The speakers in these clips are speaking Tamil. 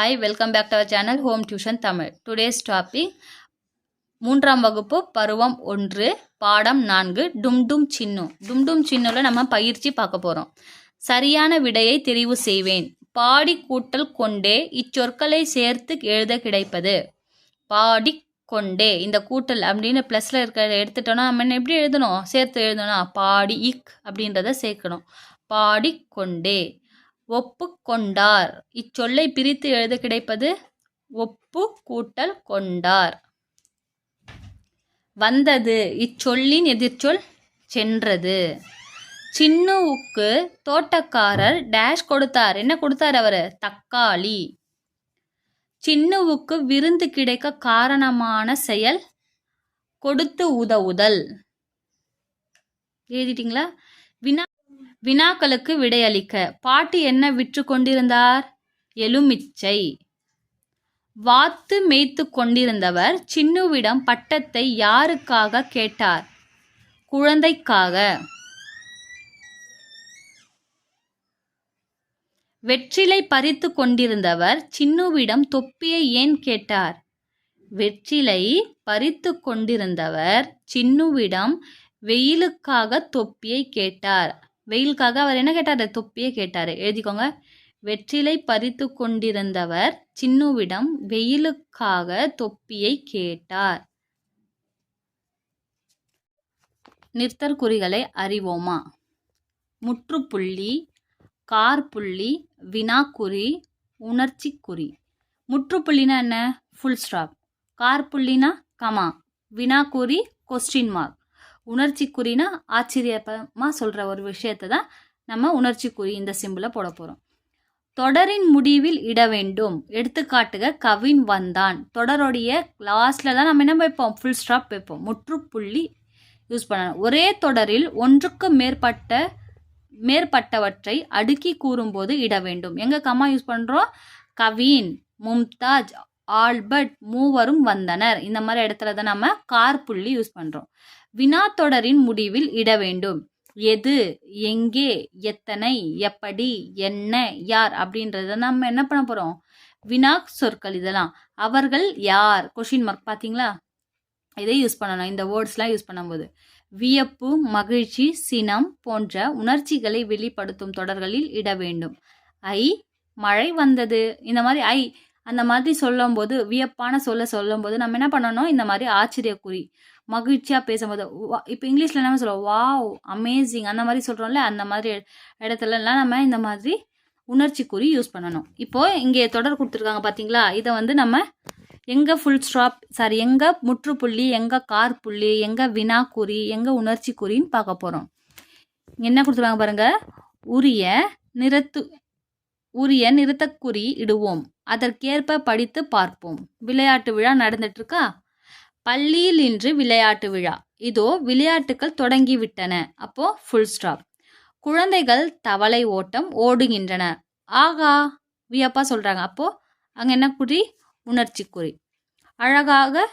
Hi, welcome back to our channel Home Tuition Tamil. Today's topic மூன்றாம் வகுப்பு பருவம் 1 பாடம் 4 டும் சின்னு. டும் சின்னுல நம்ம பயிற்சி பார்க்க போறோம். சரியான விடையை தெரிவு செய்வேன். பாடி கூட்டல் கொண்டே இச்சொற்களை சேர்த்து எழுத கிடைப்பது. பாடி கொண்டே இந்த கூட்டல் அப்படின்னு ப்ளஸ்ல இருக்க எடுத்துட்டோம்னா நம்ம எப்படி எழுதணும், சேர்த்து எழுதணும். பாடி இக் அப்படின்றத சேர்க்கணும். பாடி கொண்டே. ஒப்பு கொண்டார் இச்சொல்லை பிரித்து எழுத கிடைப்பது ஒப்பு கூட்டல் கொண்டார். வந்தது இச்சொல்லின் எதிர்ச்சொல் சென்றது. சின்னுவுக்கு தோட்டக்காரர் டேஷ் கொடுத்தார். என்ன கொடுத்தார் அவர்? தக்காளி. சின்னுவுக்கு விருந்து கிடைக்க காரணமான செயல் கொடுத்து உதவுதல். எழுதிட்டீங்களா? வினாக்களுக்கு விடையளிக்க. பாட்டி என்ன விற்று கொண்டிருந்தார்? எலுமிச்சை. வாத்து மேய்த்து கொண்டிருந்தவர் சின்னுவிடம் பட்டத்தை யாருக்காக கேட்டார்? குழந்தைக்காக. வெற்றிலை பறித்து கொண்டிருந்தவர் சின்னுவிடம் தொப்பியை ஏன் கேட்டார்? வெற்றிலை பறித்து கொண்டிருந்தவர் சின்னுவிடம் வெயிலுக்காக தொப்பியை கேட்டார். வெயிலுக்காக அவர் என்ன கேட்டார்? தொப்பியை கேட்டார். எழுதிக்கோங்க. வெற்றிலை பறித்து கொண்டிருந்தவர் சின்னுவிடம் வெயிலுக்காக தொப்பியை கேட்டார். நிறுத்தற்குறிகளை அறிவோமா? முற்றுப்புள்ளி, கார்புள்ளி, வினாக்குறி, உணர்ச்சிக்குறி. முற்றுப்புள்ளினா என்ன? Full stop. கார்புள்ளினா கமா. வினாக்குறி கொஸ்டின் மார்க். உணர்ச்சிக்குறினா ஆச்சரியமாக சொல்கிற ஒரு விஷயத்தை தான் நம்ம உணர்ச்சிக்குறி இந்த சிம்பிளை போட போகிறோம். தொடரின் முடிவில் இட வேண்டும். எடுத்துக்காட்டுக கவின் வந்தான். தொடருடைய லாஸ்டில் தான் நம்ம என்ன வைப்போம்? ஃபுல் ஸ்டாப் வைப்போம். முற்றுப்புள்ளி யூஸ் பண்ணணும். ஒரே தொடரில் ஒன்றுக்கு மேற்பட்டவற்றை அடுக்கி கூறும்போது இட வேண்டும். எங்கே கம்மா யூஸ் பண்ணுறோம்? கவின், மும்தாஜ், ஆல்பர்ட் மூவரும் வந்தனர். இந்த மாதிரி இடத்துல தான் நம்ம கார்புள்ளி யூஸ் பண்ணுறோம். வினா தொடரின் முடிவில் இட வேண்டும். எது, எங்கே, எத்தனை, எப்படி, என்ன, யார் அப்படின்றத நம்ம என்ன பண்ண போகிறோம்? வினா சொற்கள் இதெல்லாம். அவர்கள் யார்? Question mark. பார்த்தீங்களா? இதை யூஸ் பண்ணணும் இந்த வேர்ட்ஸ்லாம் யூஸ் பண்ணும்போது. வியப்பு, மகிழ்ச்சி, சினம் போன்ற உணர்ச்சிகளை வெளிப்படுத்தும் தொடர்களில் இட வேண்டும். ஐ, மழை வந்தது. இந்த மாதிரி ஐ அந்த மாதிரி சொல்லும்போது, வியப்பான சொல்லும்போது நம்ம என்ன பண்ணணும்? இந்த மாதிரி ஆச்சரியக்குறி. மகிழ்ச்சியாக பேசும்போது இப்போ இங்கிலீஷில் என்ன சொல்லுவோம்? வாவ், அமேசிங் அந்த மாதிரி சொல்கிறோம்ல, அந்த மாதிரி இடத்துலலாம் நம்ம இந்த மாதிரி உணர்ச்சிக்குறி யூஸ் பண்ணணும். இப்போது இங்கே தொடர் கொடுத்துருக்காங்க பார்த்தீங்களா? இதை வந்து நம்ம எங்கே ஃபுல் ஸ்டாப் எங்கே முற்றுப்புள்ளி, எங்கே கார்புள்ளி, எங்கே வினாக்குறி, எங்கே உணர்ச்சிக்குறின்னு பார்க்க போகிறோம். என்ன கொடுத்துருக்காங்க பாருங்கள். உரிய நிறுத்தக்குறி இடுவோம். அதற்கேற்ப படித்து பார்ப்போம். விளையாட்டு விழா நடந்துட்டுருக்கா? பள்ளியில் இன்று விளையாட்டு விழா. இதோ விளையாட்டுகள் தொடங்கிவிட்டன. அப்போ ஃபுல் ஸ்டாப். குழந்தைகள் தவளை ஓட்டம் ஓடுகின்றன. ஆகா, வியப்பா சொல்கிறாங்க. அப்போது அங்கே என்ன குறி? உணர்ச்சிக்குறி. அழகாக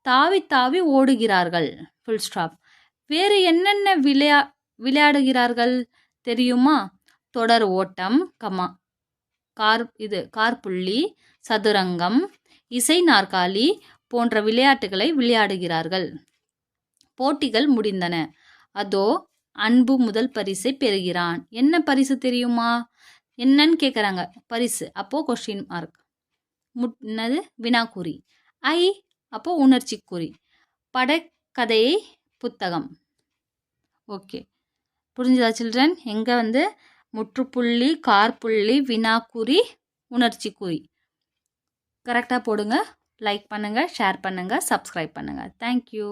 தாவி தாவி ஓடுகிறார்கள். Full stop. வேறு என்னென்ன விளையாடுகிறார்கள் தெரியுமா? தொடர் ஓட்டம், கமா கார்புள்ளி, சதுரங்கம், இசை நாற்காலி போன்ற விளையாட்டுகளை விளையாடுகிறார்கள். போட்டிகள் முடிந்தன. அதோ அன்பு முதல் பரிசை பெறுகிறான். என்ன பரிசு தெரியுமா? என்னன்னு கேட்குறாங்க. பரிசு. அப்போது கொஸ்டின் மார்க். என்னது? வினாக்குறி. ஐ அப்போ உணர்ச்சிக்குறி. படக்கதையை புத்தகம். ஓகே, புரிஞ்சுதா சில்ட்ரன்? எங்கே வந்து முற்றுப்புள்ளி, கார்புள்ளி, வினாக்குறி, உணர்ச்சிக்குறி கரெக்டாக போடுங்க. லைக் பண்ணுங்கள், ஷேர் பண்ணுங்கள், சப்ஸ்கிரைப் பண்ணுங்கள். தேங்க்யூ.